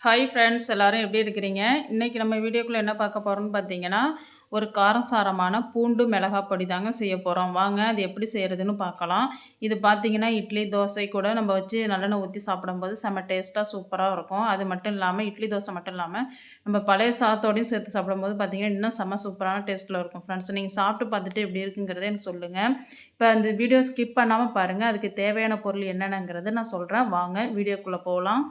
Hi friends, எல்லோரும் எப்படி இருக்கிறீங்க? இன்றைக்கி நம்ம வீடியோக்குள்ளே என்ன பார்க்க போகிறோம்னு பார்த்தீங்கன்னா, ஒரு காரசாரமான பூண்டு மிளகாய் பொடி தாங்க செய்ய போகிறோம். வாங்க அது எப்படி செய்கிறதுன்னு பார்க்கலாம். இது பார்த்தீங்கன்னா இட்லி தோசை கூட நம்ம வச்சு நல்லெண்ணெய் ஊற்றி சாப்பிடும்போது செம்ம டேஸ்ட்டாக சூப்பராக இருக்கும். அது மட்டும் இல்லாமல் இட்லி தோசை மட்டும் இல்லாமல் நம்ம பழைய சாதத்தோடையும் சேர்த்து சாப்பிடும்போது பார்த்தீங்கன்னா இன்னும் செம்ம சூப்பரான டேஸ்ட்டில் இருக்கும். ஃப்ரெண்ட்ஸ், நீங்கள் சாப்பிட்டு பார்த்துட்டு எப்படி இருக்குங்கிறத எனக்கு சொல்லுங்கள். இப்போ அந்த வீடியோ ஸ்கிப் பண்ணாமல் பாருங்கள். அதுக்கு தேவையான பொருள் என்னென்னங்கிறது நான் சொல்கிறேன். வாங்க வீடியோக்குள்ளே போகலாம்.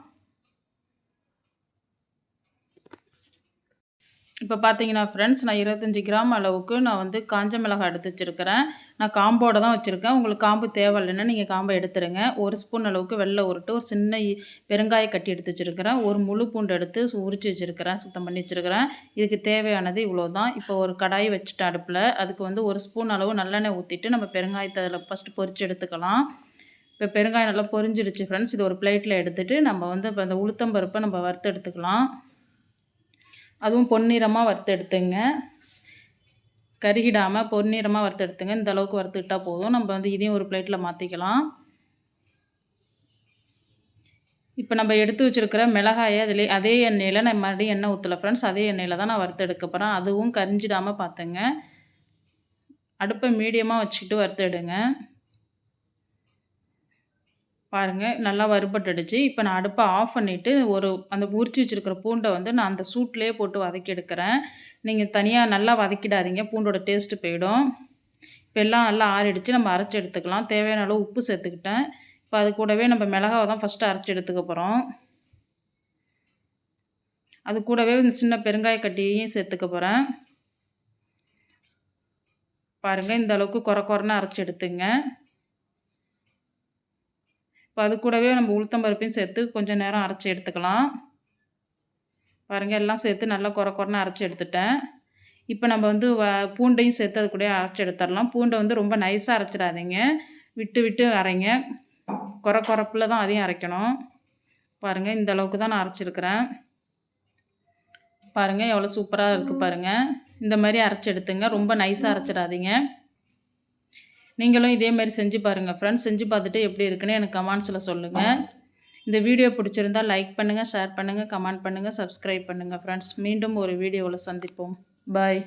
இப்போ பார்த்தீங்கன்னா ஃப்ரெண்ட்ஸ், நான் 25 கிராம் அளவுக்கு நான் வந்து காஞ்ச மிளகாய் எடுத்து வச்சுருக்கிறேன். நான் காம்போடு தான் வச்சுருக்கேன். உங்களுக்கு காம்பு தேவையில்லைன்னா நீங்கள் காம்பை எடுத்துருங்க. 1 ஸ்பூன் அளவுக்கு வெள்ளை உருட்டு, ஒரு சின்ன பெருங்காய கட்டி எடுத்து வச்சுருக்கிறேன். ஒரு முழு பூண்டு எடுத்து உரித்து வச்சுருக்கிறேன், சுத்தம் பண்ணி வச்சுருக்கிறேன். இதுக்கு தேவையானது இவ்வளோ தான். இப்போ ஒரு கடாய் வச்சுட்டேன் அடுப்பில். அதுக்கு வந்து 1 ஸ்பூன் அளவு நல்லெண்ணெய் ஊற்றிட்டு நம்ம பெருங்காயத்தை அதில் ஃபஸ்ட்டு பொரித்து எடுத்துக்கலாம். இப்போ பெருங்காயம் நல்லா பொரிஞ்சிருச்சு ஃப்ரெண்ட்ஸ். இது ஒரு பிளேட்டில் எடுத்துகிட்டு நம்ம வந்து இப்போ அந்த உளுத்தம்பருப்பை நம்ம வறுத்து எடுத்துக்கலாம். அதுவும் பொன்னிறமாக வறுத்து எடுத்துங்க. கருகிடாமல் பொன்னிறமாக வறுத்து எடுத்துங்க. இந்த அளவுக்கு வறுத்துக்கிட்டால் போதும். நம்ம வந்து இதையும் ஒரு பிளேட்டில் மாற்றிக்கலாம். இப்போ நம்ம எடுத்து வச்சுருக்கிற மிளகாயை அதிலே அதே எண்ணெயில் நான் மறுபடியும் எண்ணெய் ஊற்றலை ஃப்ரெண்ட்ஸ். அதே எண்ணெயில் தான் நான் வறுத்து எடுக்க போகிறேன். அதுவும் கரிஞ்சிடாமல் பார்த்துங்க. அடுப்பை மீடியமாக வச்சுக்கிட்டு வறுத்து எடுங்க. பாருங்கள், நல்லா வறுபட்டுடுச்சு. இப்போ நான் அடுப்பை ஆஃப் பண்ணிவிட்டு அந்த உரித்து வச்சுருக்கிற பூண்டை வந்து நான் அந்த சூட்லேயே போட்டு வதக்கி எடுக்கிறேன். நீங்கள் தனியாக நல்லா வதக்கிடாதீங்க, பூண்டோட டேஸ்ட்டு போயிடும். இப்போ எல்லாம் நல்லா ஆறிடுச்சு. நம்ம அரைச்சி எடுத்துக்கலாம். தேவையான அளவு உப்பு சேர்த்துக்கிட்டேன். இப்போ அது கூடவே நம்ம மிளகாவை தான் ஃபஸ்ட்டு அரைச்சி எடுத்துக்க போகிறோம். அது கூடவே இந்த சின்ன பெருங்காய கட்டியையும் சேர்த்துக்க போகிறேன். பாருங்கள், இந்த அளவுக்கு கொரன்னு அரைச்சி எடுத்துங்க. இப்போ அது கூடவே நம்ம உளுத்தம்பருப்பையும் சேர்த்து கொஞ்சம் நேரம் அரைச்சி எடுத்துக்கலாம். பாருங்கள், எல்லாம் சேர்த்து நல்லா கொரன்னு அரைச்சி எடுத்துட்டேன். இப்போ நம்ம வந்து பூண்டையும் சேர்த்து அது கூட அரைச்சி எடுத்துடலாம். பூண்டை வந்து ரொம்ப நைஸாக அரைச்சிடாதீங்க, விட்டு விட்டு அரைங்க. கொரப்பில் தான் அதையும் அரைக்கணும். பாருங்கள், இந்த அளவுக்கு தான் நான் அரைச்சிருக்கிறேன். பாருங்கள் எவ்வளோ சூப்பராக இருக்குது பாருங்கள். இந்த மாதிரி அரைச்சி எடுத்துங்க, ரொம்ப நைஸாக அரைச்சிடாதீங்க. நீங்களும் இதே மாதிரி செஞ்சு பாருங்கள் ஃப்ரெண்ட்ஸ். செஞ்சு பார்த்துட்டு எப்படி இருக்குன்னு எனக்கு கமெண்ட்ஸில் சொல்லுங்கள். இந்த வீடியோ பிடிச்சிருந்தால் லைக் பண்ணுங்கள், ஷேர் பண்ணுங்கள், கமெண்ட் பண்ணுங்கள், சப்ஸ்கிரைப் பண்ணுங்கள் ஃப்ரெண்ட்ஸ். மீண்டும் ஒரு வீடியோவில் சந்திப்போம். பாய்.